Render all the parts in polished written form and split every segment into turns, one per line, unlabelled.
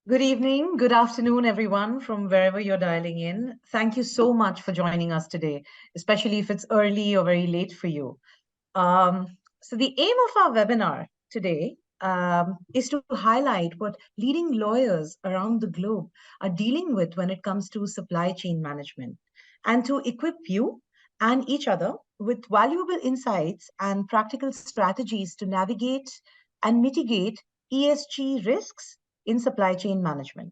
Good evening, good afternoon, everyone, from wherever you're dialing in. Thank you so much for joining us today, especially if it's early or very late for you. So the aim of our webinar today is to highlight what leading lawyers around the globe are dealing with when it comes to supply chain management, and to equip you and each other with valuable insights and practical strategies to navigate and mitigate ESG risks in supply chain management.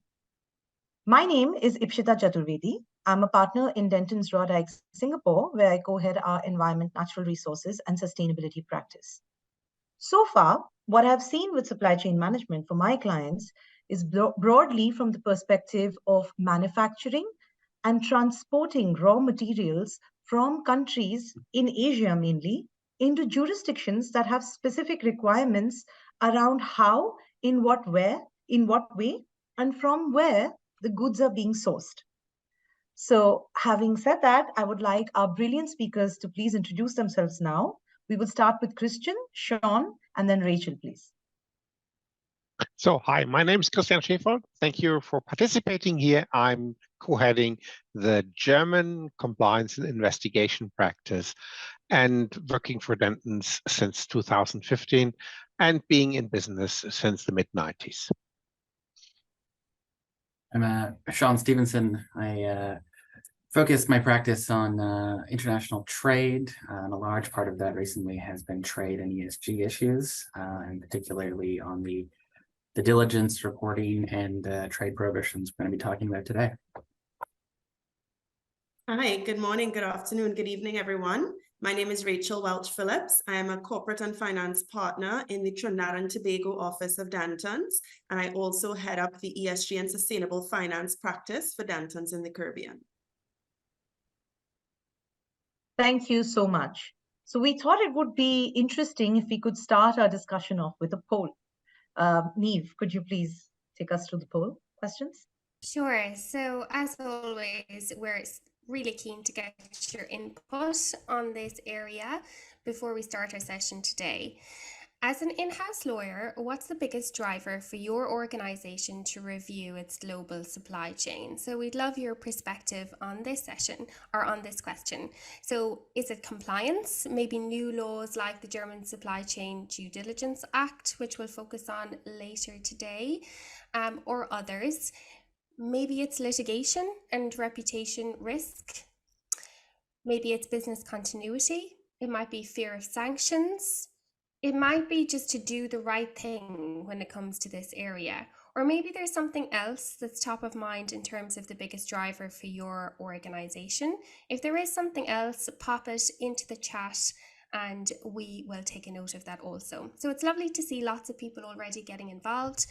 My name is Ipshita Chaturvedi. I'm a partner in Denton's Raw Dykes, Singapore, where I co-head our environment, natural resources, and sustainability practice. So far, what I've seen with supply chain management for my clients is broadly from the perspective of manufacturing and transporting raw materials from countries in Asia mainly into jurisdictions that have specific requirements around how, in what way, and from where the goods are being sourced. So, having said that, I would like our brilliant speakers to please introduce themselves now. We will start with Christian, Sean, and then Rachel, please.
So, hi, my name is Christian Schäfer. Thank you for participating here. I'm co-heading the German compliance and investigation practice and working for Denton's since 2015 and being in business since the mid-90s.
I'm Sean Stevenson. I focused my practice on international trade, and a large part of that recently has been trade and ESG issues, and particularly on the diligence, reporting, and trade prohibitions we're going to be talking about today.
Hi, good morning, good afternoon, good evening, everyone. My name is Rachel Welch-Phillips. I am a corporate and finance partner in the Trinidad and Tobago office of Denton's, and I also head up the ESG and sustainable finance practice for Denton's in the Caribbean.
Thank you so much. So we thought it would be interesting if we could start our discussion off with a poll. Neve, could you please take us through the poll questions?
Sure. So as always, we're really keen to get your input on this area before we start our session today. As an in-house lawyer, what's the biggest driver for your organization to review its global supply chain? So we'd love your perspective on this session or on this question. So is it compliance, maybe new laws like the German Supply Chain Due Diligence Act, which we'll focus on later today, or others? Maybe it's litigation and reputation risk. Maybe it's business continuity. It might be fear of sanctions. It might be just to do the right thing when it comes to this area. Or maybe there's something else that's top of mind in terms of the biggest driver for your organization. If there is something else, pop it into the chat and we will take a note of that also. So it's lovely to see lots of people already getting involved.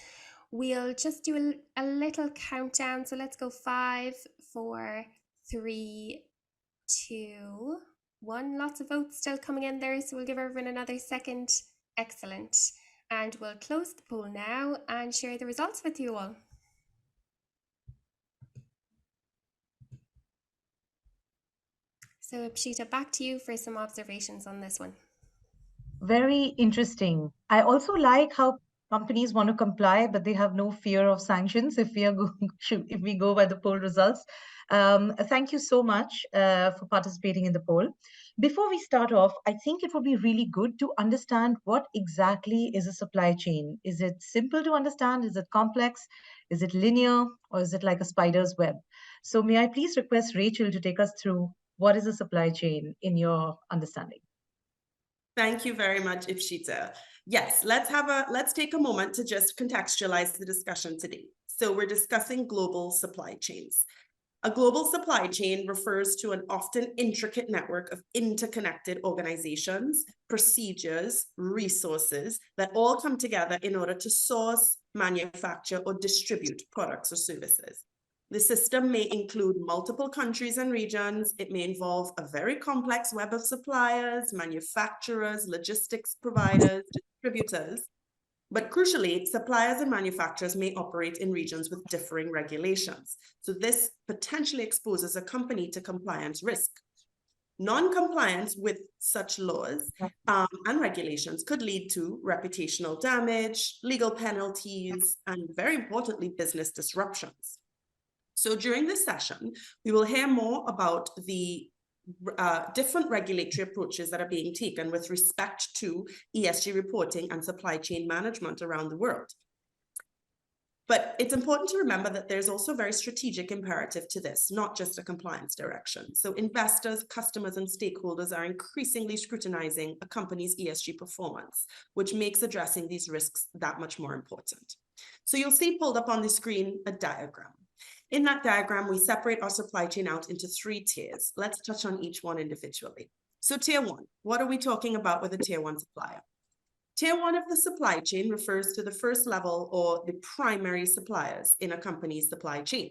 We'll just do a little countdown. So let's go 5, 4, 3, 2, 1. Lots of votes still coming in there. So we'll give everyone another second. Excellent. And we'll close the poll now and share the results with you all. So Ipshita, back to you for some observations on this one.
Very interesting. I also like how companies want to comply, but they have no fear of sanctions if we go by the poll results. Thank you so much for participating in the poll. Before we start off, I think it would be really good to understand what exactly is a supply chain. Is it simple to understand? Is it complex? Is it linear? Or is it like a spider's web? So may I please request Rachel to take us through what is a supply chain in your understanding?
Thank you very much, Ipshita. Yes, let's take a moment to just contextualize the discussion today. So we're discussing global supply chains. A global supply chain refers to an often intricate network of interconnected organizations, procedures, resources that all come together in order to source, manufacture, or distribute products or services. The system may include multiple countries and regions. It may involve a very complex web of suppliers, manufacturers, logistics providers, distributors. But crucially, suppliers and manufacturers may operate in regions with differing regulations. So this potentially exposes a company to compliance risk. Non-compliance with such laws and regulations could lead to reputational damage, legal penalties, and very importantly, business disruptions. So during this session, we will hear more about the different regulatory approaches that are being taken with respect to ESG reporting and supply chain management around the world. But it's important to remember that there's also a very strategic imperative to this, not just a compliance direction. So investors, customers, and stakeholders are increasingly scrutinizing a company's ESG performance, which makes addressing these risks that much more important. So you'll see pulled up on the screen a diagram. In that diagram, we separate our supply chain out into 3 tiers. Let's touch on each one individually. So tier 1, what are we talking about with a tier 1 supplier? Tier 1 of the supply chain refers to the first level or the primary suppliers in a company's supply chain.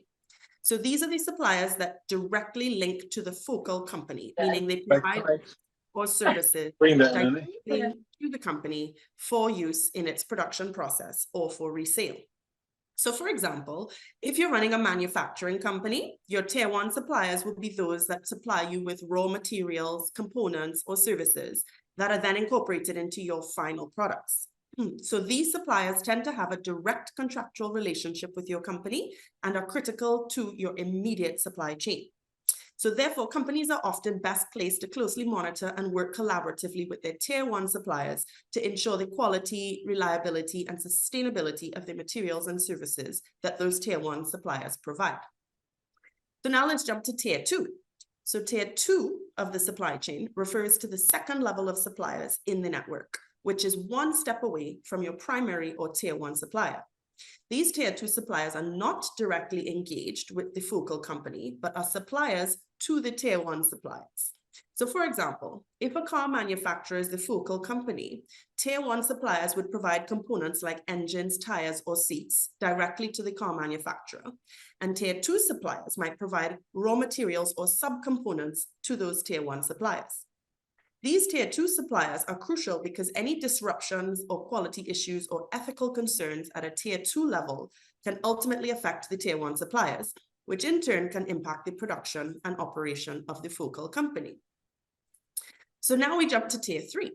So these are the suppliers that directly link to the focal company, meaning they provide or services directly to the company for use in its production process or for resale. So for example, if you're running a manufacturing company, your tier 1 suppliers will be those that supply you with raw materials, components, or services that are then incorporated into your final products. So these suppliers tend to have a direct contractual relationship with your company and are critical to your immediate supply chain. So therefore, companies are often best placed to closely monitor and work collaboratively with their tier 1 suppliers to ensure the quality, reliability, and sustainability of the materials and services that those tier 1 suppliers provide. So now let's jump to tier 2. So tier 2 of the supply chain refers to the second level of suppliers in the network, which is one step away from your primary or tier 1 supplier. These tier 2 suppliers are not directly engaged with the focal company, but are suppliers to the tier 1 suppliers. So for example, if a car manufacturer is the focal company, tier 1 suppliers would provide components like engines, tires, or seats directly to the car manufacturer. And tier 2 suppliers might provide raw materials or subcomponents to those tier 1 suppliers. These tier 2 suppliers are crucial because any disruptions or quality issues or ethical concerns at a tier 2 level can ultimately affect the tier 1 suppliers, which in turn can impact the production and operation of the focal company. So now we jump to tier 3.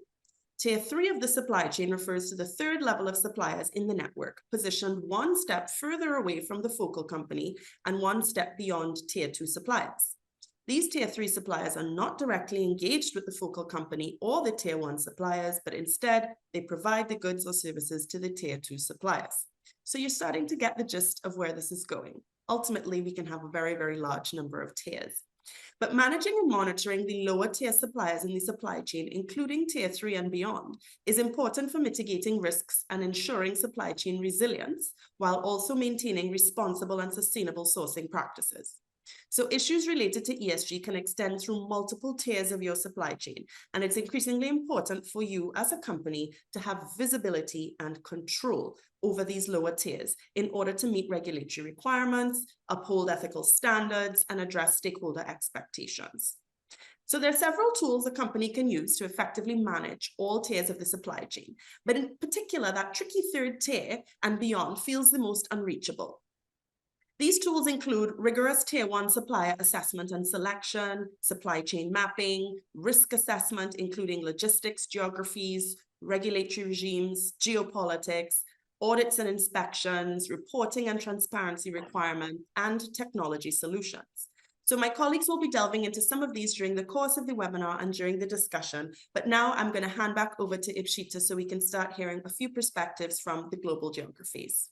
Tier 3 of the supply chain refers to the third level of suppliers in the network, positioned one step further away from the focal company and one step beyond tier 2 suppliers. These tier 3 suppliers are not directly engaged with the focal company or the tier 1 suppliers, but instead they provide the goods or services to the tier 2 suppliers. So you're starting to get the gist of where this is going. Ultimately, we can have a very, very large number of tiers. But managing and monitoring the lower tier suppliers in the supply chain, including tier 3 and beyond, is important for mitigating risks and ensuring supply chain resilience, while also maintaining responsible and sustainable sourcing practices. So issues related to ESG can extend through multiple tiers of your supply chain, and it's increasingly important for you as a company to have visibility and control over these lower tiers in order to meet regulatory requirements, uphold ethical standards, and address stakeholder expectations. So there are several tools a company can use to effectively manage all tiers of the supply chain, but in particular, that tricky third tier and beyond feels the most unreachable. These tools include rigorous tier 1 supplier assessment and selection, supply chain mapping, risk assessment, including logistics, geographies, regulatory regimes, geopolitics, audits and inspections, reporting and transparency requirements, and technology solutions. So my colleagues will be delving into some of these during the course of the webinar and during the discussion, but now I'm going to hand back over to Ipshita so we can start hearing a few perspectives from the global geographies.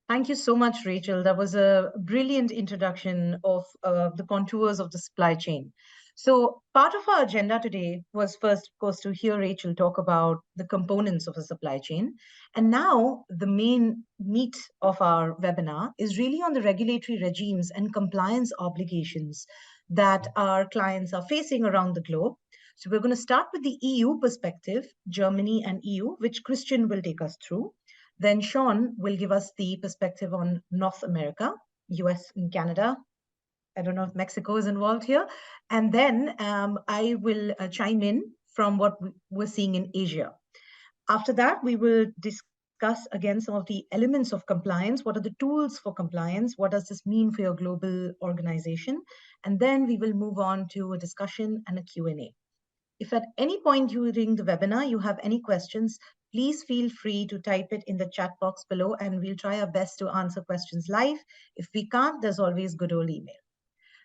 Thank you so much, Rachel. That was a brilliant introduction of the contours of the supply chain. So part of our agenda today was first, of course, to hear Rachel talk about the components of a supply chain. And now the main meat of our webinar is really on the regulatory regimes and compliance obligations that our clients are facing around the globe. So we're going to start with the EU perspective, Germany and EU, which Christian will take us through. Then Sean will give us the perspective on North America, US and Canada. I don't know if Mexico is involved here. And then I will chime in from what we're seeing in Asia. After that, we will discuss discuss again some of the elements of compliance. What are the tools for compliance? What does this mean for your global organization? And then we will move on to a discussion and a Q&A. If at any point during the webinar you have any questions, please feel free to type it in the chat box below, and we'll try our best to answer questions live. If we can't, there's always good old email.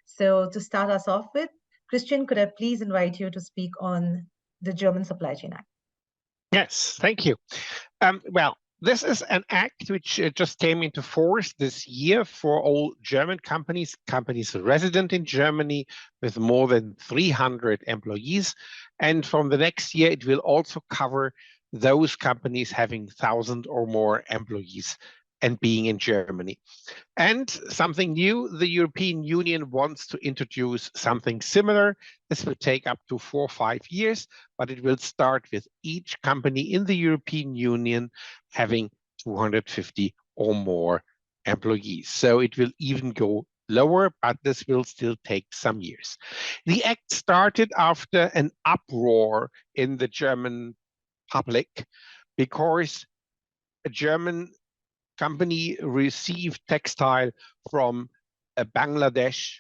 So to start us off with, Christian, could I please invite you to speak on the German Supply Chain Act?
Yes, thank you. Well, this is an act which just came into force this year for all German companies resident in Germany with more than 300 employees. And from the next year, it will also cover those companies having 1,000 or more employees and being in Germany. And something new, the European Union wants to introduce something similar. This will take up to 4 or 5 years, but it will start with each company in the European Union having 250 or more employees. So it will even go lower, but this will still take some years. The act started after an uproar in the German public because a German company received textile from a Bangladesh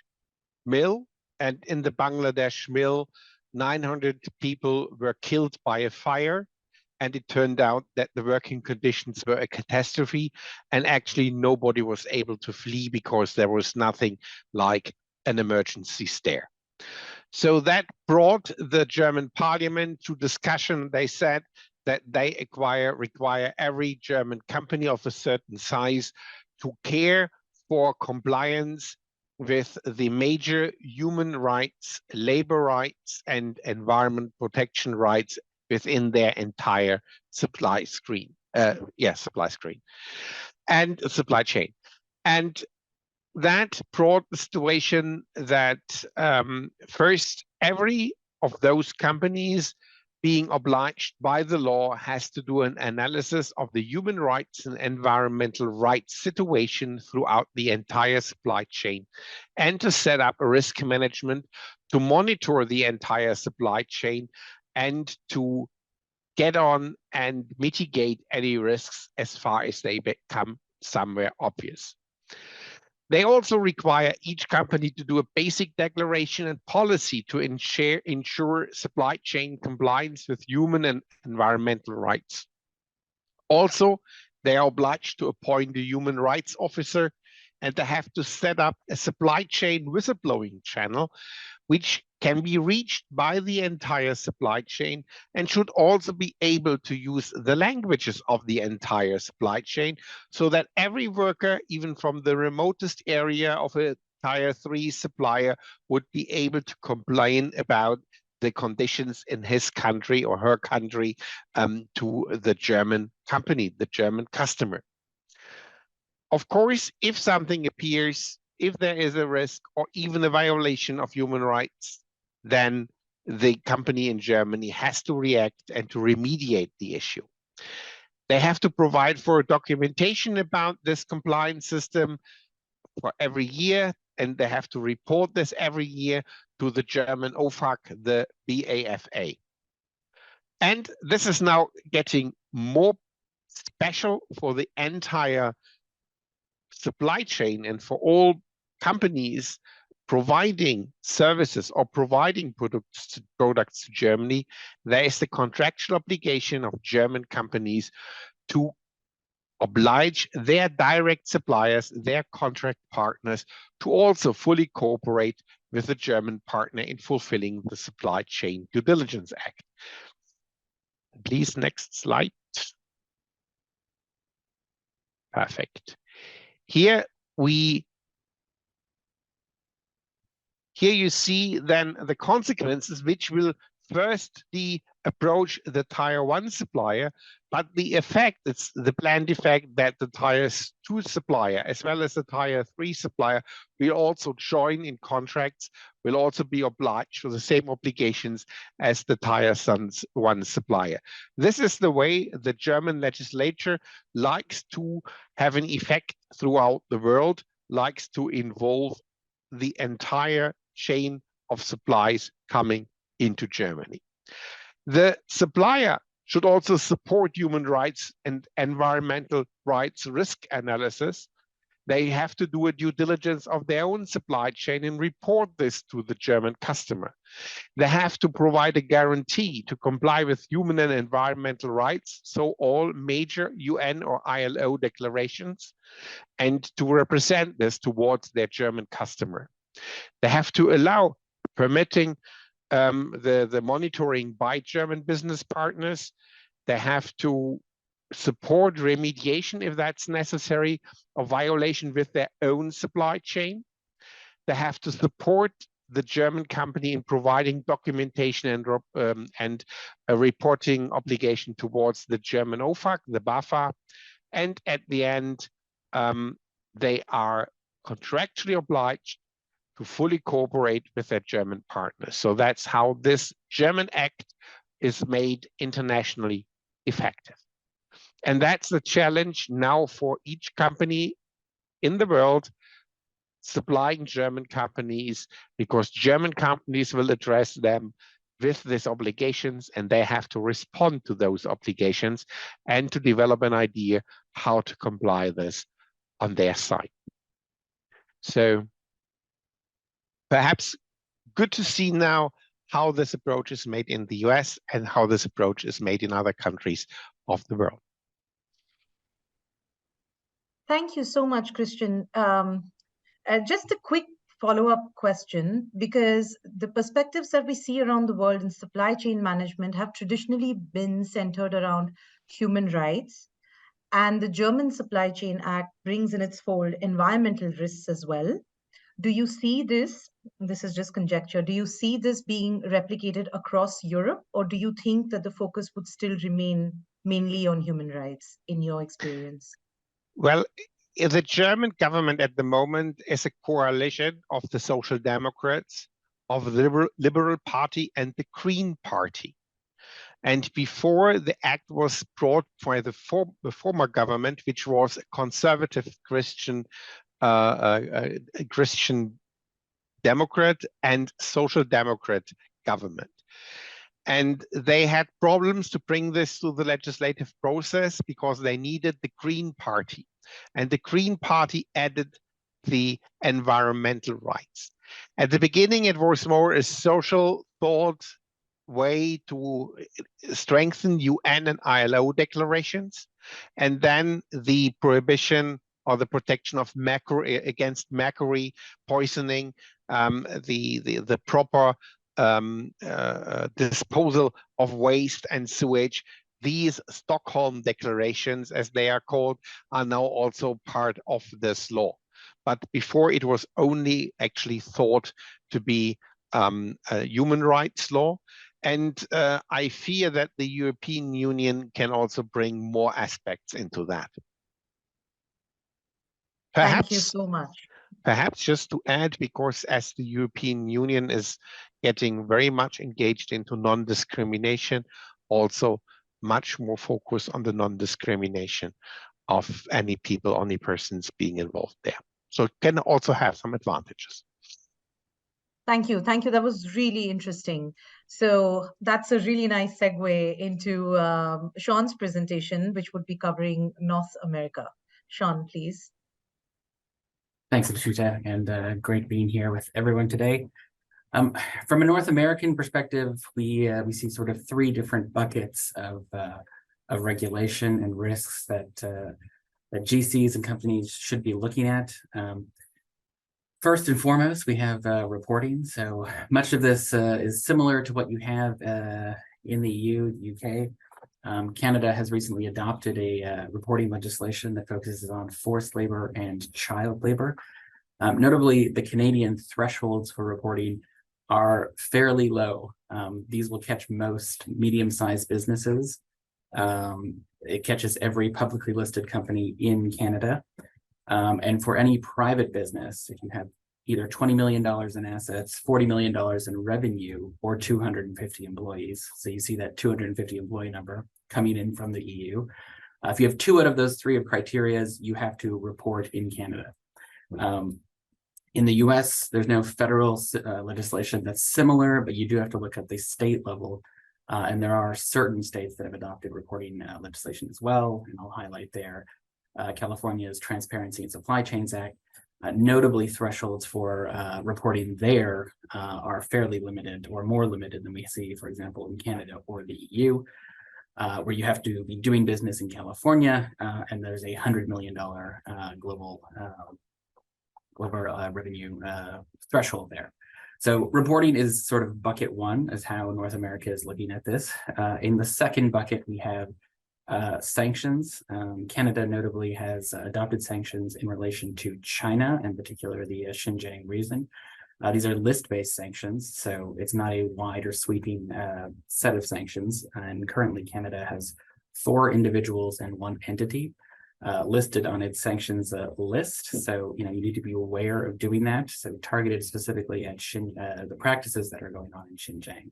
mill, and in the Bangladesh mill, 900 people were killed by a fire, and it turned out that the working conditions were a catastrophe, and actually nobody was able to flee because there was nothing like an emergency stair. So that brought the German parliament to discussion. They said that they require every German company of a certain size to care for compliance with the major human rights, labor rights, and environment protection rights within their entire supply chain. And that brought the situation that first, every of those companies being obliged by the law has to do an analysis of the human rights and environmental rights situation throughout the entire supply chain, and to set up a risk management to monitor the entire supply chain and to get on and mitigate any risks as far as they become somewhere obvious. They also require each company to do a basic declaration and policy to ensure supply chain compliance with human and environmental rights. Also, they are obliged to appoint a human rights officer, and they have to set up a supply chain whistleblowing channel, which can be reached by the entire supply chain and should also be able to use the languages of the entire supply chain so that every worker, even from the remotest area of a tier 3 supplier, would be able to complain about the conditions in his country or her country to the German company, the German customer. Of course, if something appears, if there is a risk or even a violation of human rights, then the company in Germany has to react and to remediate the issue. They have to provide for documentation about this compliance system for every year, and they have to report this every year to the German OFAC, the BAFA. And this is now getting more special for the entire supply chain and for all companies providing services or providing products to Germany. There is the contractual obligation of German companies to oblige their direct suppliers, their contract partners, to also fully cooperate with the German partner in fulfilling the Supply Chain Due Diligence Act. Please, next slide. Perfect. Here you see then the consequences, which will firstly approach the tier 1 supplier, but the effect, it's the planned effect that the tier 2 supplier as well as the tier 3 supplier will also join in contracts, will also be obliged to the same obligations as the tier 1 supplier. This is the way the German legislature likes to have an effect throughout the world, likes to involve the entire chain of supplies coming into Germany. The supplier should also support human rights and environmental rights risk analysis. They have to do a due diligence of their own supply chain and report this to the German customer. They have to provide a guarantee to comply with human and environmental rights, so all major UN or ILO declarations, and to represent this towards their German customer. They have to allow permitting the monitoring by German business partners. They have to support remediation if that's necessary of violation with their own supply chain. They have to support the German company in providing documentation and a reporting obligation towards the German OFAC, the BAFA. And at the end, they are contractually obliged to fully cooperate with their German partners. So that's how this German Act is made internationally effective. And that's the challenge now for each company in the world supplying German companies, because German companies will address them with these obligations, and they have to respond to those obligations and to develop an idea how to comply this on their side. So perhaps good to see now how this approach is made in the US and how this approach is made in other countries of the world.
Thank you so much, Christian. Just a quick follow-up question, because the perspectives that we see around the world in supply chain management have traditionally been centered around human rights. And the German Supply Chain Act brings in its fold environmental risks as well. Do you see this is just conjecture, do you see this being replicated across Europe, or do you think that the focus would still remain mainly on human rights in your experience?
Well, the German government at the moment is a coalition of the Social Democrats, of the Liberal Party and the Green Party. And before the act was brought by the former government, which was a conservative Christian Democrat and Social Democrat government. And they had problems to bring this to the legislative process because they needed the Green Party. And the Green Party added the environmental rights. At the beginning, it was more a social thought way to strengthen UN and ILO declarations, and then the prohibition or the protection of against mercury poisoning, the proper disposal of waste and sewage. These Stockholm declarations, as they are called, are now also part of this law. But before, it was only actually thought to be a human rights law. And I fear that the European Union can also bring more aspects into that.
Thank you so much.
Perhaps just to add, because as the European Union is getting very much engaged into non-discrimination, also much more focus on the non-discrimination of any people, any persons being involved there. So it can also have some advantages.
Thank you. Thank you. That was really interesting. So that's a really nice segue into Sean's presentation, which would be covering North America. Sean, please.
Thanks, Ipshita, and great being here with everyone today. From a North American perspective, we see sort of three different buckets of regulation and risks that GCs and companies should be looking at. First and foremost, we have reporting. So much of this is similar to what you have in the EU, UK. Canada has recently adopted a reporting legislation that focuses on forced labor and child labor. Notably, the Canadian thresholds for reporting are fairly low. These will catch most medium-sized businesses. It catches every publicly listed company in Canada. And for any private business, if you have either $20 million in assets, $40 million in revenue, or 250 employees, so you see that 250 employee number coming in from the EU. If you have two out of those three of criteria, you have to report in Canada. In the US, there's no federal legislation that's similar, but you do have to look at the state level And there are certain states that have adopted reporting legislation as well, and I'll highlight there California's Transparency in Supply Chains Act. Notably, thresholds for reporting there are fairly limited, or more limited than we see, for example, in Canada or the EU, where you have to be doing business in California, and there's a $100 million global revenue threshold there. So reporting is sort of bucket one, is how North America is looking at this. In the second bucket, we have sanctions. Canada notably has adopted sanctions in relation to China, in particular the Xinjiang region. These are list-based sanctions, so it's not a wide or sweeping set of sanctions. And currently Canada has 4 individuals and 1 entity listed on its sanctions list. So, you need to be aware of doing that. So targeted specifically at the practices that are going on in Xinjiang.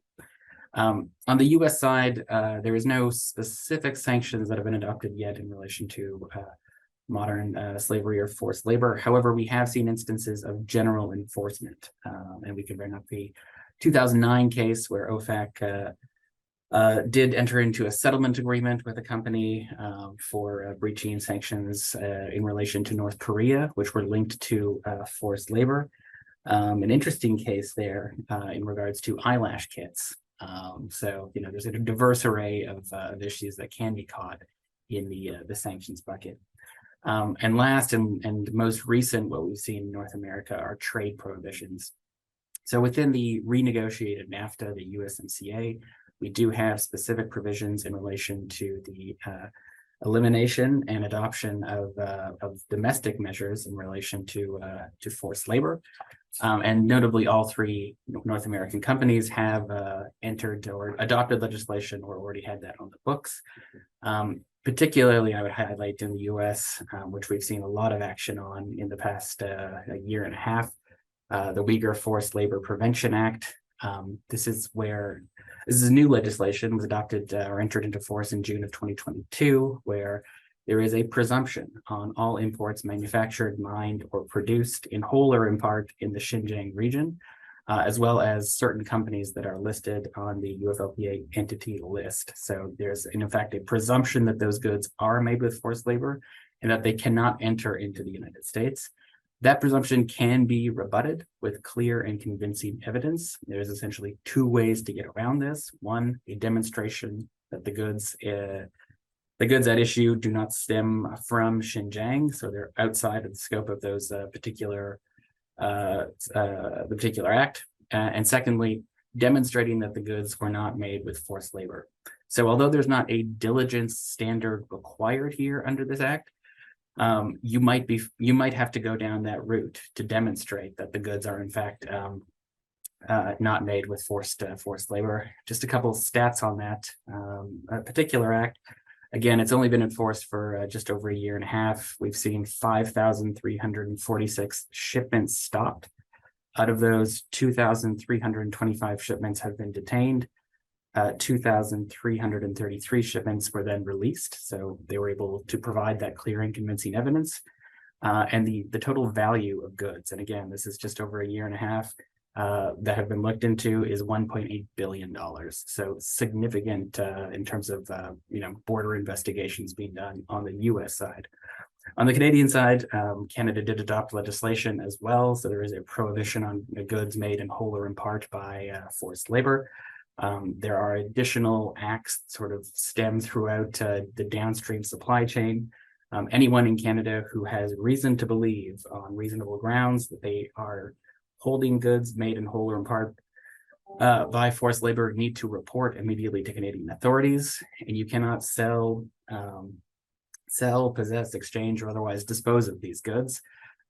On the US side, there is no specific sanctions that have been adopted yet in relation to modern slavery or forced labor. However, we have seen instances of general enforcement, and we can bring up the 2009 case where OFAC did enter into a settlement agreement with a company for breaching sanctions in relation to North Korea, which were linked to forced labor. An interesting case there in regards to eyelash kits. So, there's a diverse array of issues that can be caught in the sanctions bucket. And last and most recent, what we've seen in North America are trade prohibitions. So within the renegotiated NAFTA, the USMCA, we do have specific provisions in relation to the elimination and adoption of domestic measures in relation to forced labor. And notably, all 3 North American companies have entered or adopted legislation or already had that on the books. Particularly, I would highlight in the US, which we've seen a lot of action on in the past a year and a half, the Uyghur Forced Labor Prevention Act. This is new legislation, was adopted or entered into force in June of 2022, where there is a presumption on all imports manufactured, mined, or produced in whole or in part in the Xinjiang region, as well as certain companies that are listed on the UFLPA entity list. So there's, in fact, a presumption that those goods are made with forced labor and that they cannot enter into the United States. That presumption can be rebutted with clear and convincing evidence. There's essentially 2 ways to get around this. One, a demonstration that the goods at issue do not stem from Xinjiang, so they're outside of the scope of those the particular act. And secondly, demonstrating that the goods were not made with forced labor. So although there's not a diligence standard required here under this act, you might have to go down that route to demonstrate that the goods are in fact not made with forced labor. Just a couple of stats on that particular act. Again, it's only been enforced for just over a year and a half. We've seen 5,346 shipments stopped. Out of those, 2,325 shipments have been detained. 2,333 shipments were then released. So they were able to provide that clear and convincing evidence. And the total value of goods, and again, this is just over a year and a half, that have been looked into is $1.8 billion. So significant in terms of border investigations being done on the US side. On the Canadian side, Canada did adopt legislation as well. So there is a prohibition on goods made in whole or in part by forced labor. There are additional acts that sort of stem throughout the downstream supply chain. Anyone in Canada who has reason to believe on reasonable grounds that they are holding goods made in whole or in part by forced labor need to report immediately to Canadian authorities, and you cannot sell, possess, exchange, or otherwise dispose of these goods.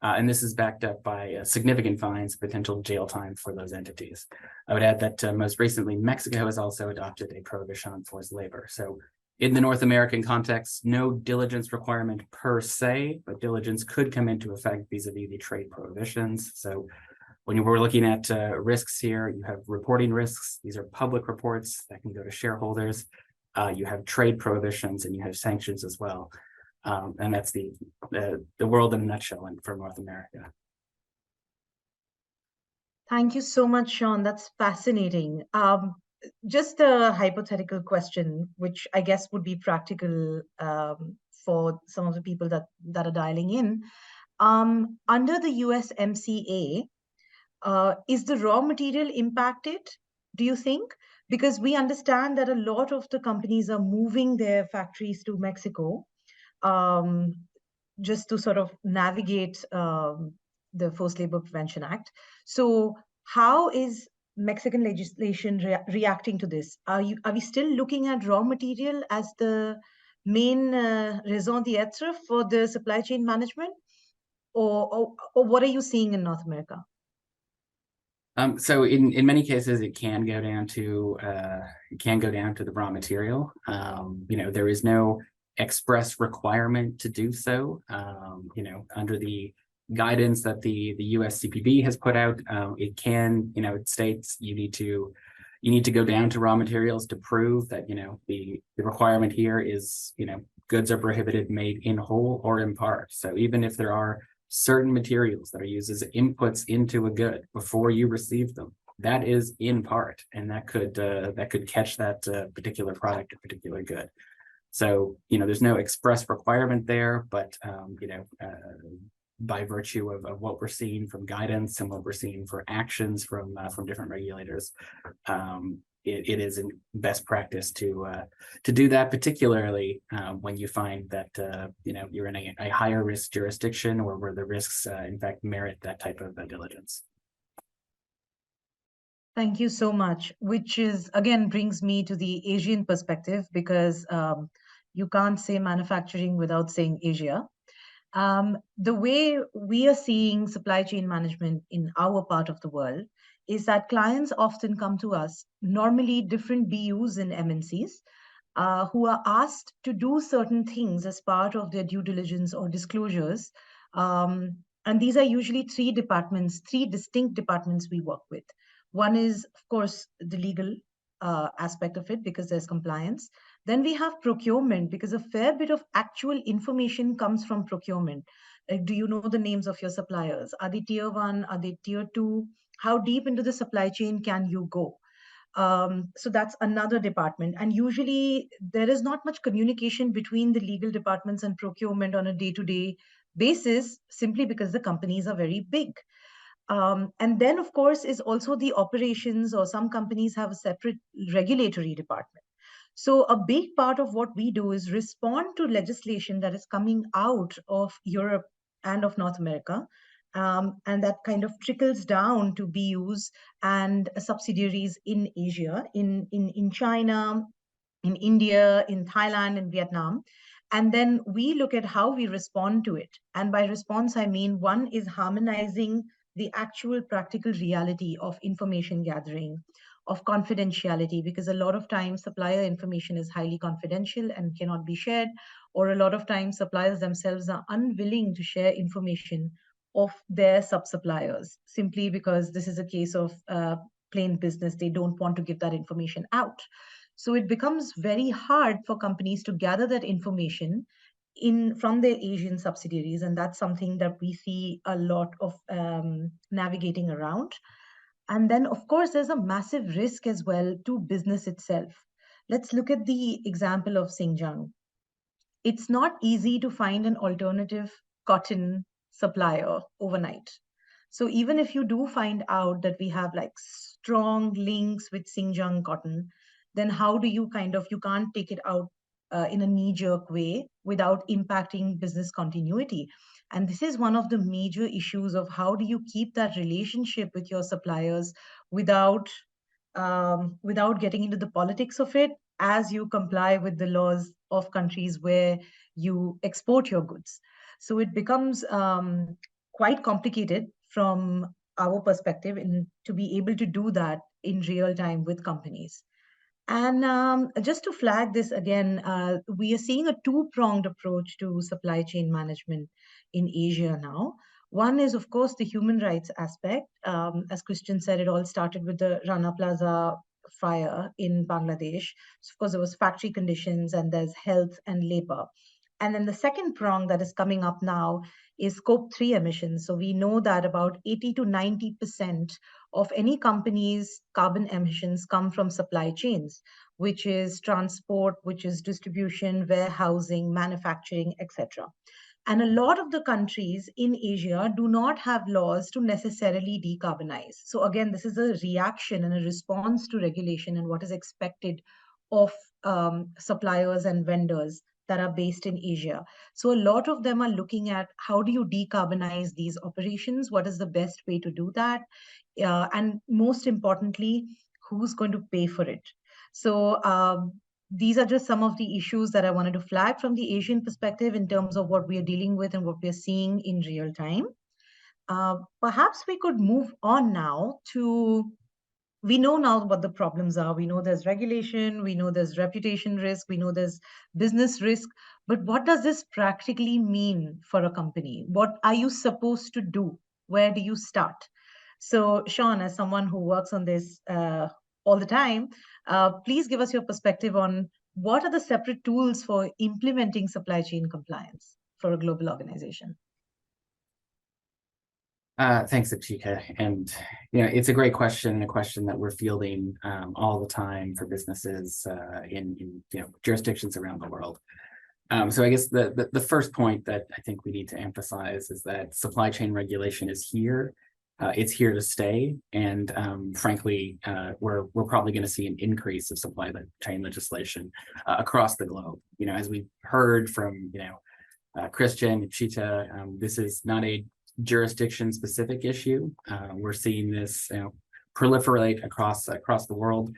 And this is backed up by significant fines, potential jail time for those entities. I would add that most recently, Mexico has also adopted a prohibition on forced labor. So in the North American context, no diligence requirement per se, but diligence could come into effect vis-a-vis the trade prohibitions. So when we're looking at risks here, you have reporting risks. These are public reports that can go to shareholders. You have trade prohibitions and you have sanctions as well. And that's the world in a nutshell for North America.
Thank you so much, Sean. That's fascinating. just a hypothetical question, which I guess would be practical for some of the people that are dialing in. Under the USMCA, is the raw material impacted, do you think? Because we understand that a lot of the companies are moving their factories to Mexico, just to sort of navigate the Forced Labor Prevention Act. So how is Mexican legislation reacting to this? Are we still looking at raw material as the main raison d'etre for the supply chain management? Or what are you seeing in North America?
So in many cases, it can go down to the raw material. There is no express requirement to do so. Under the guidance that the USCPB has put out, it states you need to go down to raw materials to prove that the requirement here is goods are prohibited made in whole or in part. So even if there are certain materials that are used as inputs into a good before you receive them, that is in part, and that could catch that particular product or particular good. So there's no express requirement there, but by virtue of what we're seeing from guidance and what we're seeing for actions from different regulators, it is in best practice to do that, particularly when you find that you're in a higher risk jurisdiction or where the risks in fact merit that type of diligence.
Thank you so much, which is again brings me to the Asian perspective, because you can't say manufacturing without saying Asia. The way we are seeing supply chain management in our part of the world is that clients often come to us, normally different BUs in MNCs, who are asked to do certain things as part of their due diligence or disclosures. And these are usually three distinct departments we work with. One is, of course, the legal aspect of it, because there's compliance. Then we have procurement, because a fair bit of actual information comes from procurement. Like, do you know the names of your suppliers? Are they tier 1? Are they tier 2? How deep into the supply chain can you go? So that's another department. And usually there is not much communication between the legal departments and procurement on a day-to-day basis, simply because the companies are very big. And then, of course, is also the operations, or some companies have a separate regulatory department. So a big part of what we do is respond to legislation that is coming out of Europe and of North America. And that kind of trickles down to BUs and subsidiaries in Asia, in China, in India, in Thailand, in Vietnam. And then we look at how we respond to it. And by response, I mean, one is harmonizing the actual practical reality of information gathering, of confidentiality, because a lot of times supplier information is highly confidential and cannot be shared, or a lot of times suppliers themselves are unwilling to share information of their sub-suppliers, simply because this is a case of plain business. They don't want to give that information out. So it becomes very hard for companies to gather that information from their Asian subsidiaries, and that's something that we see a lot of navigating around. And then, of course, there's a massive risk as well to business itself. Let's look at the example of Xinjiang. It's not easy to find an alternative cotton supplier overnight. So even if you do find out that we have like strong links with Xinjiang cotton, then how do you you can't take it out in a knee-jerk way without impacting business continuity. And this is one of the major issues of how do you keep that relationship with your suppliers without getting into the politics of it, as you comply with the laws of countries where you export your goods. So it becomes quite complicated from our perspective to be able to do that in real time with companies. And just to flag this again, we are seeing a two-pronged approach to supply chain management in Asia now. One is, of course, the human rights aspect. As Christian said, it all started with the Rana Plaza fire in Bangladesh. So of course, there was factory conditions, and there's health and labor. And then the second prong that is coming up now is Scope 3 emissions. So we know that about 80 to 90% of any company's carbon emissions come from supply chains, which is transport, which is distribution, warehousing, manufacturing, etc. And a lot of the countries in Asia do not have laws to necessarily decarbonize. So again, this is a reaction and a response to regulation and what is expected of suppliers and vendors that are based in Asia. So a lot of them are looking at how do you decarbonize these operations? What is the best way to do that? And most importantly, who's going to pay for it? So these are just some of the issues that I wanted to flag from the Asian perspective in terms of what we are dealing with and what we are seeing in real time. Perhaps we could move on now to, we know now what the problems are. We know there's regulation, we know there's reputation risk, we know there's business risk, but what does this practically mean for a company? What are you supposed to do? Where do you start? So Sean, as someone who works on this all the time, please give us your perspective on what are the separate tools for implementing supply chain compliance for a global organization?
Thanks, Akshika. And it's a great question, a question that we're fielding all the time for businesses in jurisdictions around the world. So I guess the first point that I think we need to emphasize is that supply chain regulation is here. It's here to stay, and frankly, we're probably going to see an increase of supply chain legislation across the globe. As we've heard from Christian, Chita, this is not a jurisdiction-specific issue. We're seeing this proliferate across the world,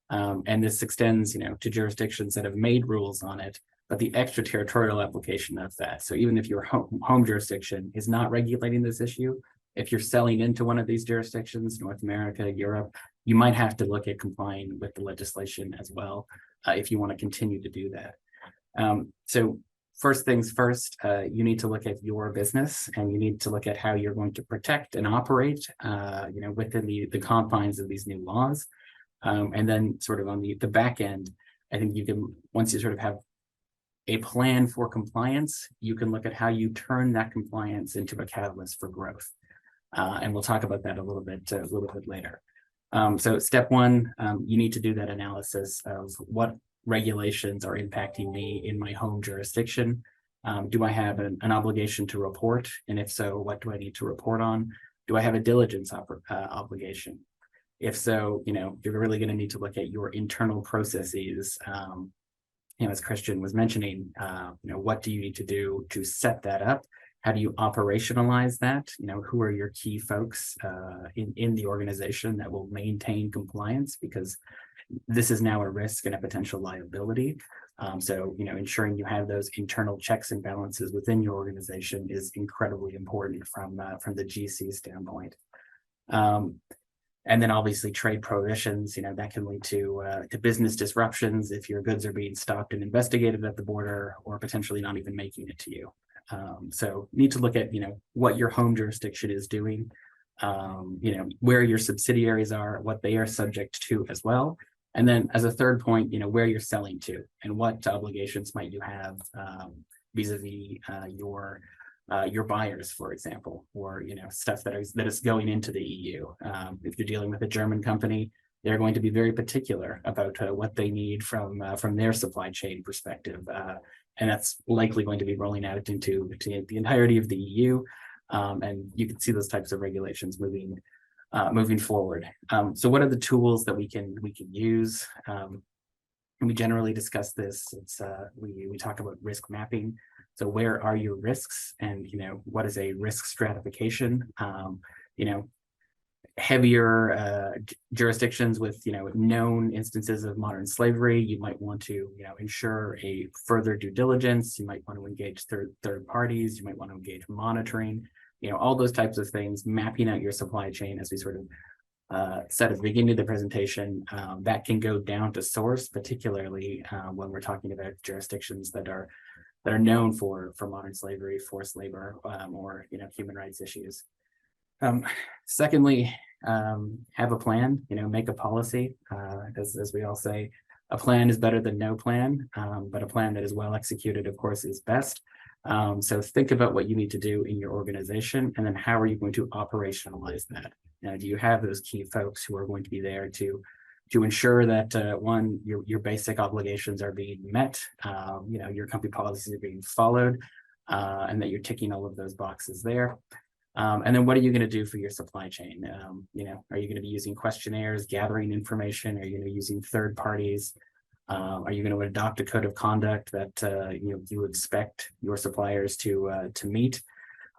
and this extends to jurisdictions that have made rules on it, but the extraterritorial application of that. So even if your home jurisdiction is not regulating this issue, if you're selling into one of these jurisdictions, North America, Europe, you might have to look at complying with the legislation as well if you want to continue to do that. So first things first, you need to look at your business, and you need to look at how you're going to protect and operate, within the confines of these new laws. And then sort of on the back end, I think you can, once you sort of have a plan for compliance, you can look at how you turn that compliance into a catalyst for growth. And we'll talk about that a little bit later. So step one, you need to do that analysis of what regulations are impacting me in my home jurisdiction. Do I have an obligation to report? And if so, what do I need to report on? Do I have a diligence obligation? If so, you're really going to need to look at your internal processes. As Christian was mentioning, what do you need to do to set that up? How do you operationalize that? Who are your key folks in the organization that will maintain compliance? Because this is now a risk and a potential liability. So, ensuring you have those internal checks and balances within your organization is incredibly important from the GC standpoint. And then obviously trade prohibitions, that can lead to business disruptions if your goods are being stopped and investigated at the border, or potentially not even making it to you. So you need to look at, what your home jurisdiction is doing, where your subsidiaries are, what they are subject to as well. And then as a third point, where you're selling to and what obligations might you have vis-a-vis your buyers, for example, or stuff that is going into the EU. If you're dealing with a German company, they're going to be very particular about what they need from their supply chain perspective, and that's likely going to be rolling out into the entirety of the EU. And you can see those types of regulations moving forward. So what are the tools that we can use? And we generally discuss this. It's we talk about risk mapping. So where are your risks, and what is a risk stratification? Heavier jurisdictions with known instances of modern slavery, you might want to ensure a further due diligence. You might want to engage third parties. You might want to engage monitoring. All those types of things, mapping out your supply chain, as we sort of said at the beginning of the presentation, that can go down to source, particularly when we're talking about jurisdictions that are known for modern slavery, forced labor, or human rights issues. Secondly, have a plan. Make a policy. As we all say, a plan is better than no plan, but a plan that is well executed, of course, is best. So think about what you need to do in your organization, and then how are you going to operationalize that? Do you have those key folks who are going to be there to ensure that one, your basic obligations are being met, your company policies are being followed, and that you're ticking all of those boxes there. And then what are you going to do for your supply chain? Are you going to be using questionnaires, gathering information? Are you going to be using third parties? Are you going to adopt a code of conduct that you expect your suppliers to meet?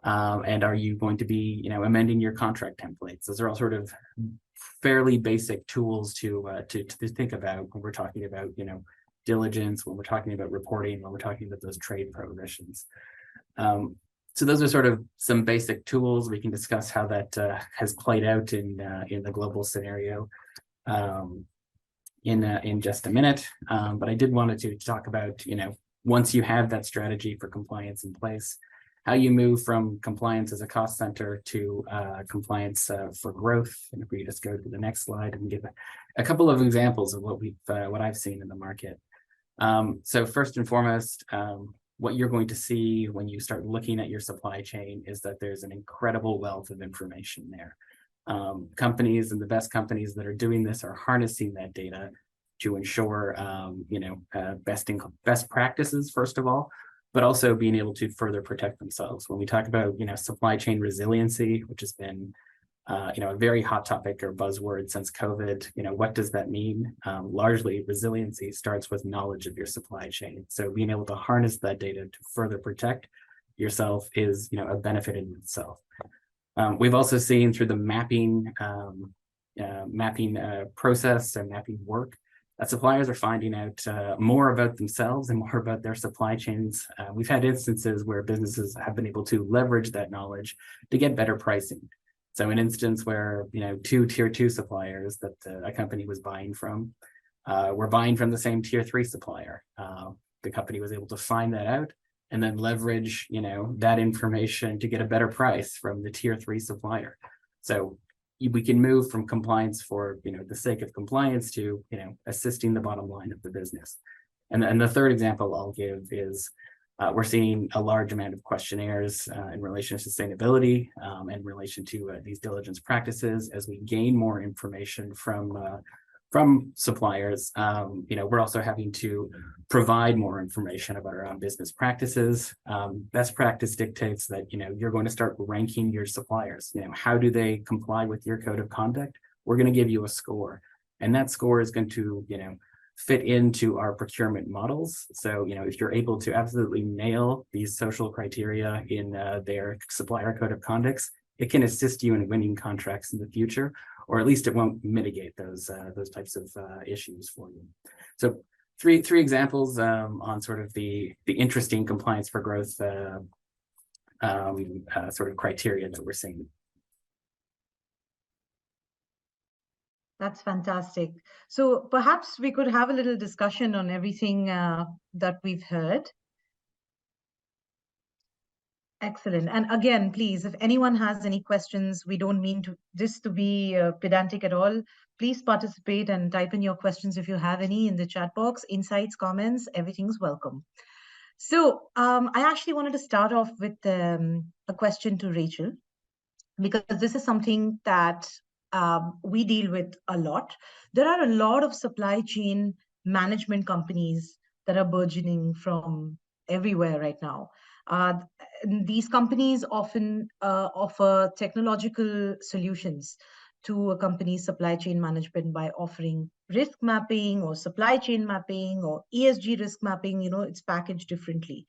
And are you going to be amending your contract templates? Those are all sort of fairly basic tools to think about when we're talking about diligence, when we're talking about reporting, when we're talking about those trade prohibitions. So those are sort of some basic tools. We can discuss how that has played out in the global scenario in just a minute. But I did wanted to talk about once you have that strategy for compliance in place, how you move from compliance as a cost center to compliance for growth. And if we just go to the next slide and give a couple of examples of what I've seen in the market. So first and foremost, what you're going to see when you start looking at your supply chain is that there's an incredible wealth of information there. Companies and the best companies that are doing this are harnessing that data to ensure, best practices, first of all, but also being able to further protect themselves. When we talk about, supply chain resiliency, which has been, a very hot topic or buzzword since COVID, what does that mean? Largely, resiliency starts with knowledge of your supply chain. So being able to harness that data to further protect yourself is, a benefit in itself. We've also seen through the mapping process and mapping work that suppliers are finding out more about themselves and more about their supply chains. We've had instances where businesses have been able to leverage that knowledge to get better pricing. So an instance where, two tier 2 suppliers that a company was buying from were buying from the same tier 3 supplier. The company was able to find that out and then leverage, that information to get a better price from the tier 3 supplier. So we can move from compliance for, the sake of compliance to, assisting the bottom line of the business. And the third example I'll give is we're seeing a large amount of questionnaires in relation to sustainability in relation to these diligence practices. As we gain more information from suppliers, we're also having to provide more information about our own business practices. Best practice dictates that, you're going to start ranking your suppliers. How do they comply with your code of conduct? We're going to give you a score, and that score is going to, fit into our procurement models. So, if you're able to absolutely nail these social criteria in their supplier code of conducts, it can assist you in winning contracts in the future, or at least it won't mitigate those types of issues for you. So three examples on sort of the interesting compliance for growth sort of criteria that we're seeing.
That's fantastic. So perhaps we could have a little discussion on everything that we've heard. Excellent. And again, please, if anyone has any questions, we don't mean this to be pedantic at all. Please participate and type in your questions if you have any in the chat box. Insights, comments, everything's welcome. So I actually wanted to start off with a question to Rachel, because this is something that we deal with a lot. There are a lot of supply chain management companies that are burgeoning from everywhere right now. These companies often offer technological solutions to a company's supply chain management by offering risk mapping or supply chain mapping or ESG risk mapping. It's packaged differently.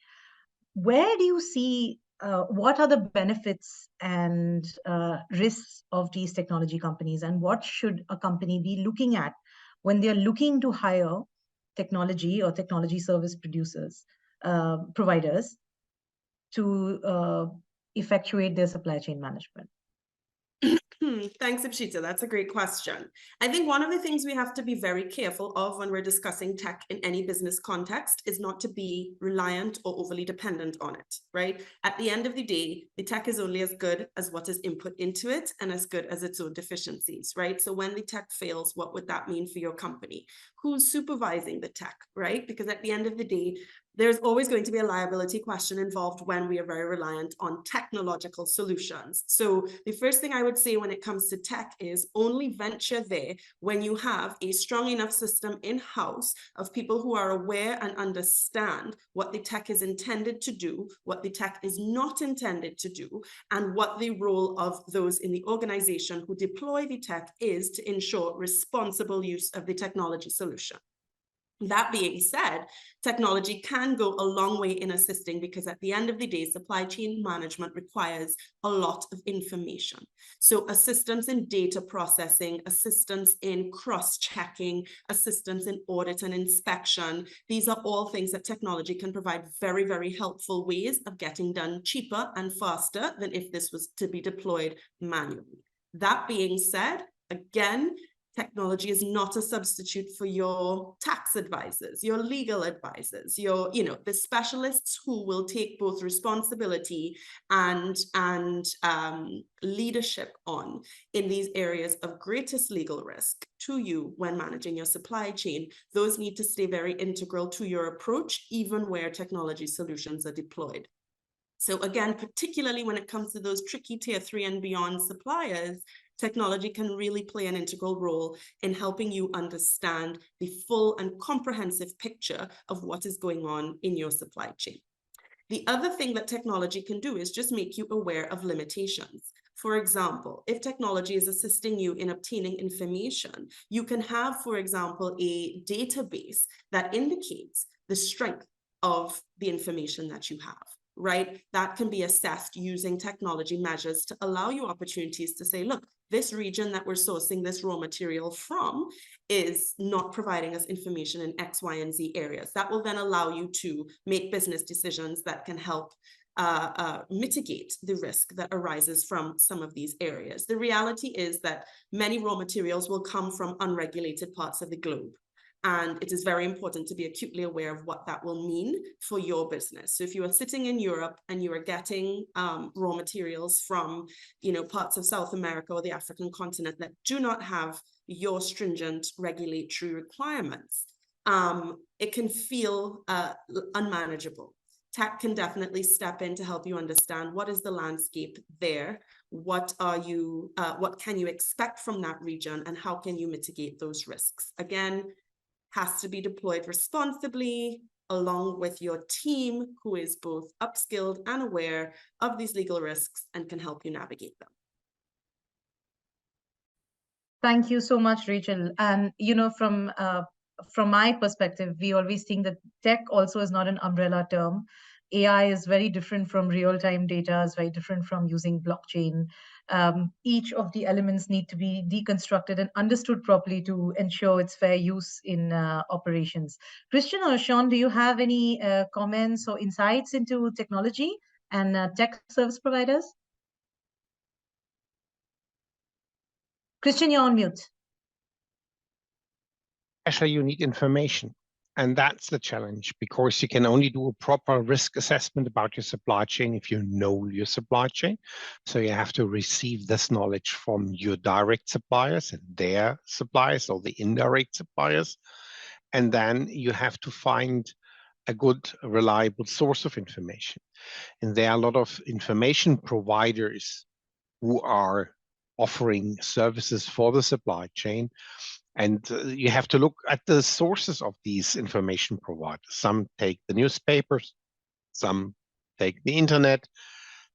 Where do you see what are the benefits and risks of these technology companies, and what should a company be looking at when they're looking to hire technology or technology service providers to effectuate their supply chain management?
Thanks, Ipshita. That's a great question. I think one of the things we have to be very careful of when we're discussing tech in any business context is not to be reliant or overly dependent on it, right? At the end of the day, the tech is only as good as what is input into it and as good as its own deficiencies, right? So when the tech fails, what would that mean for your company? Who's supervising the tech, right? Because at the end of the day, there's always going to be a liability question involved when we are very reliant on technological solutions. So the first thing I would say when it comes to tech is only venture there when you have a strong enough system in-house of people who are aware and understand what the tech is intended to do, what the tech is not intended to do, and what the role of those in the organization who deploy the tech is to ensure responsible use of the technology solution. That being said, technology can go a long way in assisting, because at the end of the day, supply chain management requires a lot of information. So assistance in data processing, assistance in cross-checking, assistance in audit and inspection, these are all things that technology can provide very, very helpful ways of getting done cheaper and faster than if this was to be deployed manually. That being said, again, technology is not a substitute for your tax advisors, your legal advisors, the specialists who will take both responsibility and leadership on in these areas of greatest legal risk to you when managing your supply chain. Those need to stay very integral to your approach, even where technology solutions are deployed. So again, particularly when it comes to those tricky tier 3 and beyond suppliers, technology can really play an integral role in helping you understand the full and comprehensive picture of what is going on in your supply chain. The other thing that technology can do is just make you aware of limitations. For example, if technology is assisting you in obtaining information, you can have, for example, a database that indicates the strength of the information that you have. Right? That can be assessed using technology measures to allow you opportunities to say, look, this region that we're sourcing this raw material from is not providing us information in X, Y, and Z areas. That will then allow you to make business decisions that can help mitigate the risk that arises from some of these areas. The reality is that many raw materials will come from unregulated parts of the globe. And it is very important to be acutely aware of what that will mean for your business. So if you are sitting in Europe and you are getting raw materials from, parts of South America or the African continent that do not have your stringent regulatory requirements, it can feel unmanageable. Tech can definitely step in to help you understand what is the landscape there, what can you expect from that region, and how can you mitigate those risks. Again, has to be deployed responsibly along with your team who is both upskilled and aware of these legal risks and can help you navigate them.
Thank you so much, Rachel. And, from my perspective, we always think that tech also is not an umbrella term. AI is very different from real-time data, is very different from using blockchain. Each of the elements need to be deconstructed and understood properly to ensure its fair use in operations. Christian or Sean, do you have any comments or insights into technology and tech service providers? Christian, you're on mute.
Actually, you need information. And that's the challenge, because you can only do a proper risk assessment about your supply chain if you know your supply chain. So you have to receive this knowledge from your direct suppliers and their suppliers, or the indirect suppliers. And then you have to find a good, reliable source of information. And there are a lot of information providers who are offering services for the supply chain. And you have to look at the sources of these information providers. Some take the newspapers, some take the internet,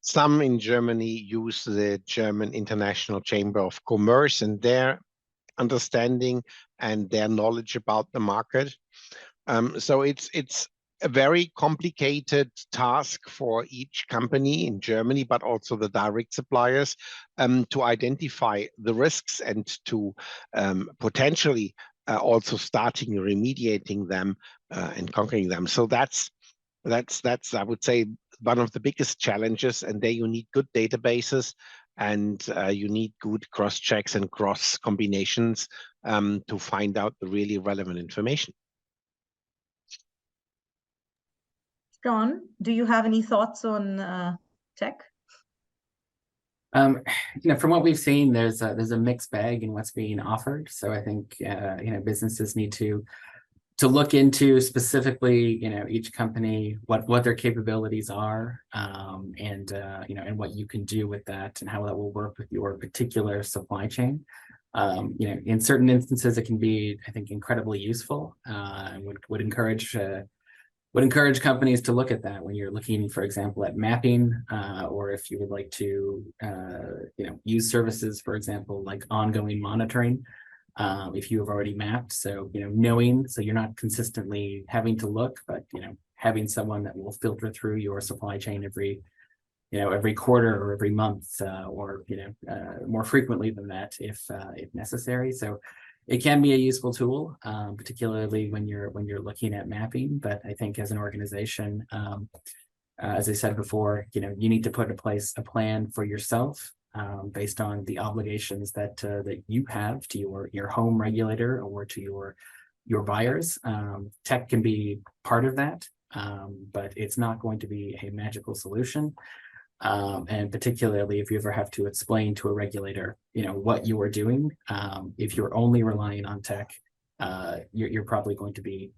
some in Germany use the German International Chamber of Commerce and their understanding and their knowledge about the market. So it's a very complicated task for each company in Germany, but also the direct suppliers, to identify the risks and to potentially also starting remediating them and conquering them. So that's I would say one of the biggest challenges. And there you need good databases, and you need good cross checks and cross combinations to find out the really relevant information.
Sean, do you have any thoughts on tech?
From what we've seen, there's a mixed bag in what's being offered. So I think businesses need to to look into specifically, each company, what their capabilities are, and what you can do with that and how that will work with your particular supply chain. In certain instances, it can be, I think, incredibly useful, and would encourage companies to look at that when you're looking, for example, at mapping, or if you would like to, use services, for example, like ongoing monitoring. If you have already mapped, so knowing, so you're not consistently having to look, but having someone that will filter through your supply chain every quarter or every month, or more frequently than that if necessary. So it can be a useful tool, particularly when you're looking at mapping. But I think as an organization, as I said before, you need to put in place a plan for yourself, based on the obligations that you have to your home regulator or to your buyers. Tech can be part of that, but it's not going to be a magical solution. And particularly if you ever have to explain to a regulator, what you are doing, if you're only relying on tech, you're probably going to be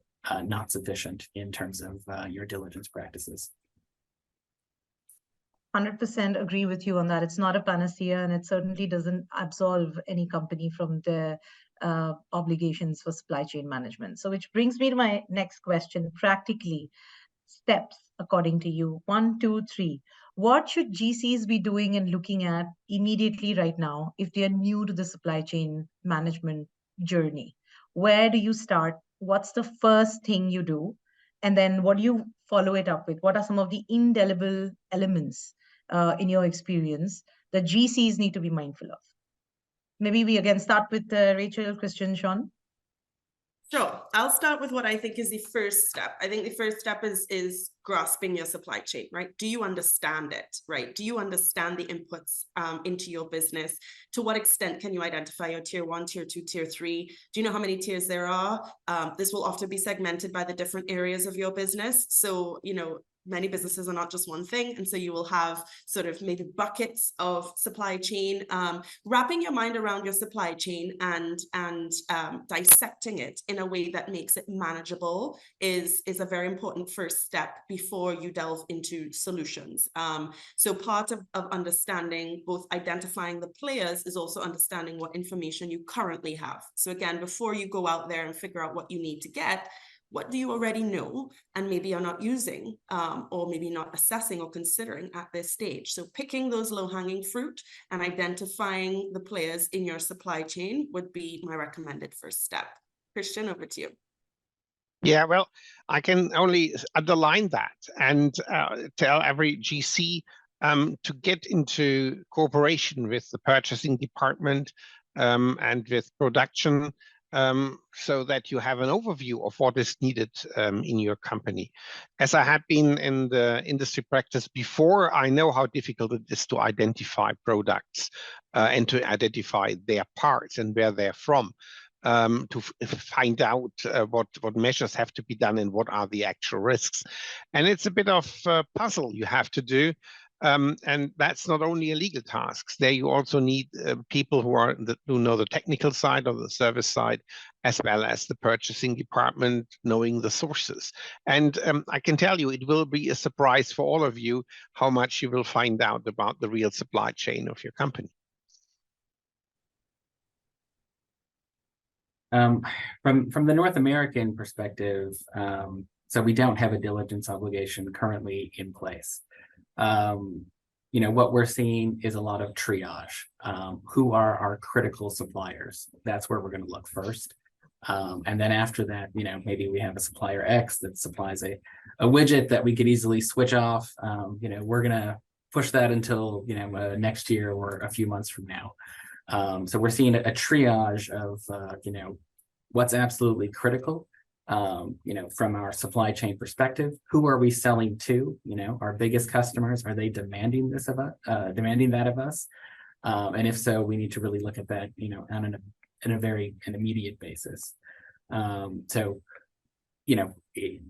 not sufficient in terms of your diligence practices.
100% agree with you on that. It's not a panacea, and it certainly doesn't absolve any company from their obligations for supply chain management. So which brings me to my next question. Practically, steps according to you, 1, 2, 3. What should GCs be doing and looking at immediately right now if they are new to the supply chain management journey? Where do you start? What's the first thing you do? And then what do you follow it up with? What are some of the indelible elements in your experience that GCs need to be mindful of? Maybe we again start with Rachel, Christian, Sean.
Sure. I'll start with what I think is the first step. I think the first step is grasping your supply chain, right? Do you understand it, right? Do you understand the inputs into your business? To what extent can you identify your tier 1, tier 2, tier 3? Do you know how many tiers there are? This will often be segmented by the different areas of your business. So, many businesses are not just one thing. And so you will have sort of maybe buckets of supply chain. Wrapping your mind around your supply chain and dissecting it in a way that makes it manageable is a very important first step before you delve into solutions. So part of understanding, both identifying the players, is also understanding what information you currently have. So again, before you go out there and figure out what you need to get, what do you already know and maybe you're not using, or maybe not assessing or considering at this stage? So picking those low-hanging fruit and identifying the players in your supply chain would be my recommended first step. Christian, over to you.
Yeah, well, I can only underline that and tell every GC to get into cooperation with the purchasing department and with production, so that you have an overview of what is needed in your company. As I have been in the industry practice before, I know how difficult it is to identify products and to identify their parts and where they're from. To find out what measures have to be done and what are the actual risks. And it's a bit of a puzzle you have to do. And that's not only a legal task. There you also need people who know the technical side or the service side, as well as the purchasing department, knowing the sources. And I can tell you, it will be a surprise for all of you how much you will find out about the real supply chain of your company.
From the North American perspective, so we don't have a diligence obligation currently in place. What we're seeing is a lot of triage. Who are our critical suppliers? That's where we're going to look first. And then after that, maybe we have a supplier X that supplies a widget that we could easily switch off. We're going to push that until, next year or a few months from now. So we're seeing a triage of, what's absolutely critical, from our supply chain perspective. Who are we selling to? Our biggest customers, are they demanding this of us, demanding that of us? And if so, we need to really look at that, on a very immediate basis. So,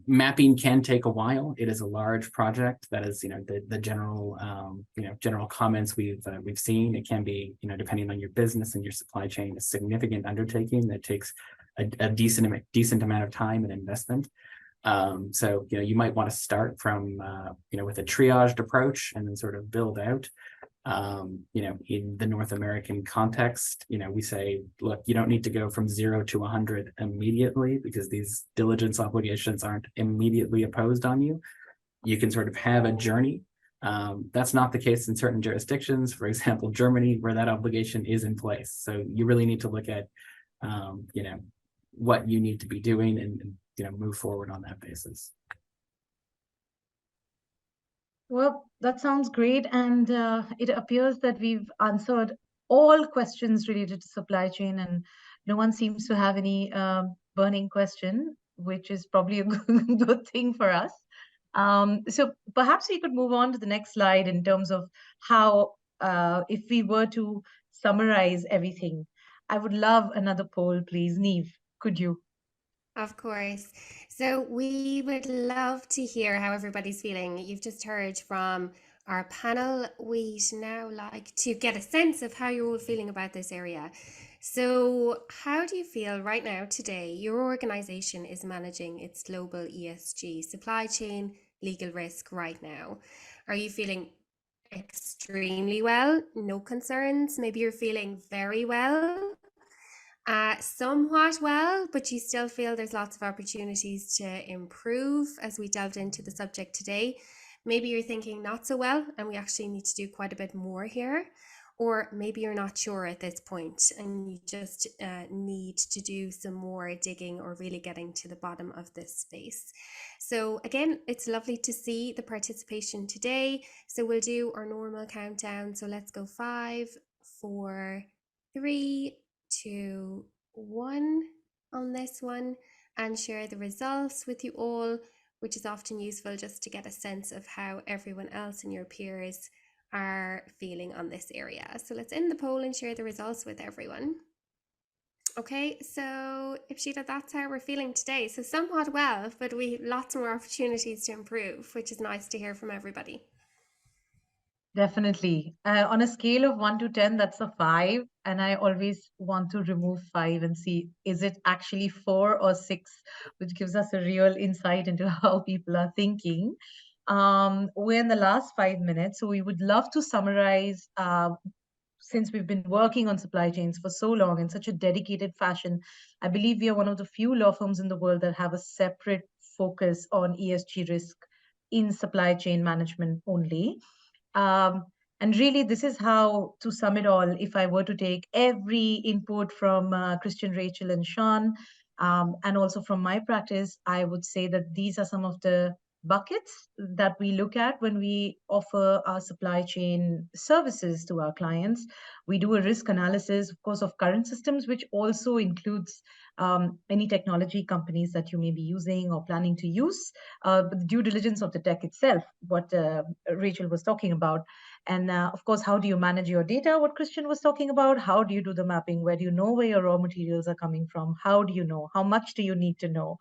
mapping can take a while. It is a large project. That is, the general, general comments we've seen. It can be, depending on your business and your supply chain, a significant undertaking that takes a decent amount of time and investment. So, you might want to start from, with a triaged approach and then sort of build out. In the North American context, we say, look, you don't need to go from 0 to 100 immediately because these diligence obligations aren't immediately imposed on you. You can sort of have a journey. That's not the case in certain jurisdictions, for example, Germany, where that obligation is in place. So you really need to look at, what you need to be doing and move forward on that basis.
Well, that sounds great. And it appears that we've answered all questions related to supply chain, and no one seems to have any burning question, which is probably a good thing for us. So perhaps we could move on to the next slide in terms of how, if we were to summarize everything, I would love another poll, please. Neve, could you?
Of course. So we would love to hear how everybody's feeling. You've just heard from our panel. We'd now like to get a sense of how you're all feeling about this area. So how do you feel right now today your organization is managing its global ESG supply chain legal risk right now? Are you feeling extremely well? No concerns? Maybe you're feeling very well? Somewhat well, but you still feel there's lots of opportunities to improve as we delved into the subject today. Maybe you're thinking not so well and we actually need to do quite a bit more here. Or maybe you're not sure at this point and you just need to do some more digging or really getting to the bottom of this space. So again, it's lovely to see the participation today. So we'll do our normal countdown. So let's go 5, 4, 3, 2, 1 on this one and share the results with you all, which is often useful just to get a sense of how everyone else and your peers are feeling on this area. So let's end the poll and share the results with everyone. Okay, so Ipshita, that's how we're feeling today. So somewhat well, but we have lots more opportunities to improve, which is nice to hear from everybody.
Definitely. On a scale of 1 to 10, that's a 5. And I always want to remove 5 and see, is it actually 4 or 6, which gives us a real insight into how people are thinking. We're in the last 5 minutes, so we would love to summarize, since we've been working on supply chains for so long in such a dedicated fashion. I believe we are one of the few law firms in the world that have a separate focus on ESG risk in supply chain management only. And really, this is how, to sum it all, if I were to take every input from Christian, Rachel, and Sean, and also from my practice, I would say that these are some of the buckets that we look at when we offer our supply chain services to our clients. We do a risk analysis, of course, of current systems, which also includes any technology companies that you may be using or planning to use, the due diligence of the tech itself, what Rachel was talking about. And of course, how do you manage your data, what Christian was talking about? How do you do the mapping? Where do you know where your raw materials are coming from? How do you know? How much do you need to know?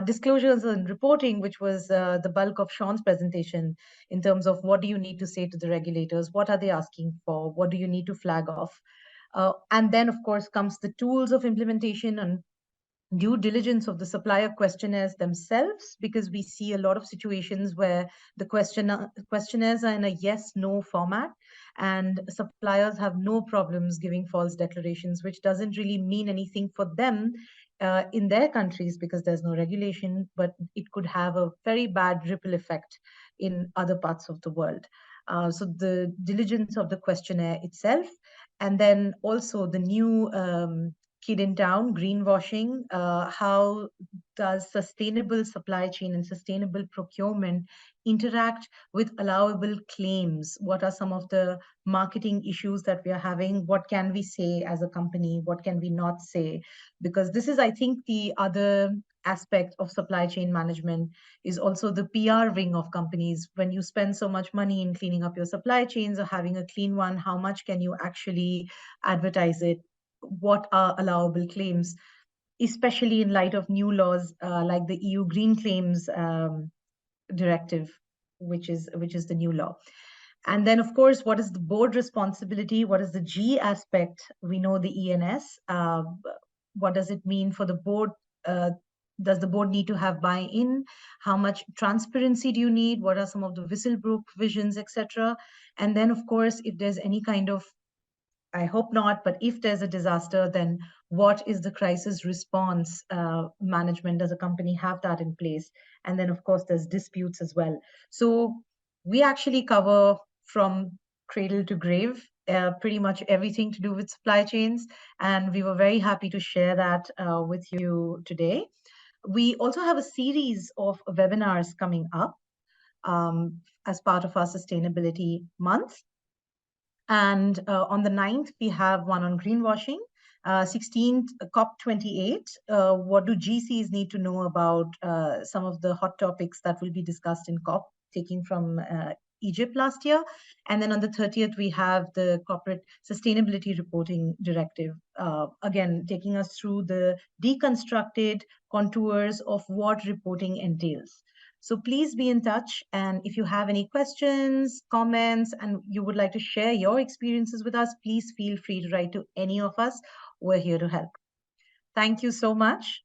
Disclosures and reporting, which was the bulk of Sean's presentation, in terms of what do you need to say to the regulators? What are they asking for? What do you need to flag off? And then, of course, comes the tools of implementation and due diligence of the supplier questionnaires themselves, because we see a lot of situations where the questionnaires are in a yes/no format, and suppliers have no problems giving false declarations, which doesn't really mean anything for them in their countries because there's no regulation, but it could have a very bad ripple effect in other parts of the world. So the diligence of the questionnaire itself, and then also the new kid in town, greenwashing. How does sustainable supply chain and sustainable procurement interact with allowable claims? What are some of the marketing issues that we are having? What can we say as a company? What can we not say? Because this is, I think, the other aspect of supply chain management is also the PR wing of companies. When you spend so much money in cleaning up your supply chains or having a clean one, how much can you actually advertise it? What are allowable claims, especially in light of new laws like the EU Green Claims Directive, which is the new law. And then, of course, what is the board responsibility? What is the G aspect? We know the ENS. What does it mean for the board? Does the board need to have buy-in? How much transparency do you need? What are some of the whistleblower provisions, etc.? And then, of course, if there's any kind of, I hope not, but if there's a disaster, then what is the crisis response management? Does a company have that in place? And then, of course, there's disputes as well. So we actually cover from cradle to grave, pretty much everything to do with supply chains. And we were very happy to share that with you today. We also have a series of webinars coming up as part of our sustainability month. And on the 9th, we have one on greenwashing. 16th, COP28. What do GCs need to know about some of the hot topics that will be discussed in COP, taking from Egypt last year? And then on the 30th, we have the Corporate Sustainability Reporting Directive, again, taking us through the deconstructed contours of what reporting entails. So please be in touch. And if you have any questions, comments, and you would like to share your experiences with us, please feel free to write to any of us. We're here to help. Thank you so much.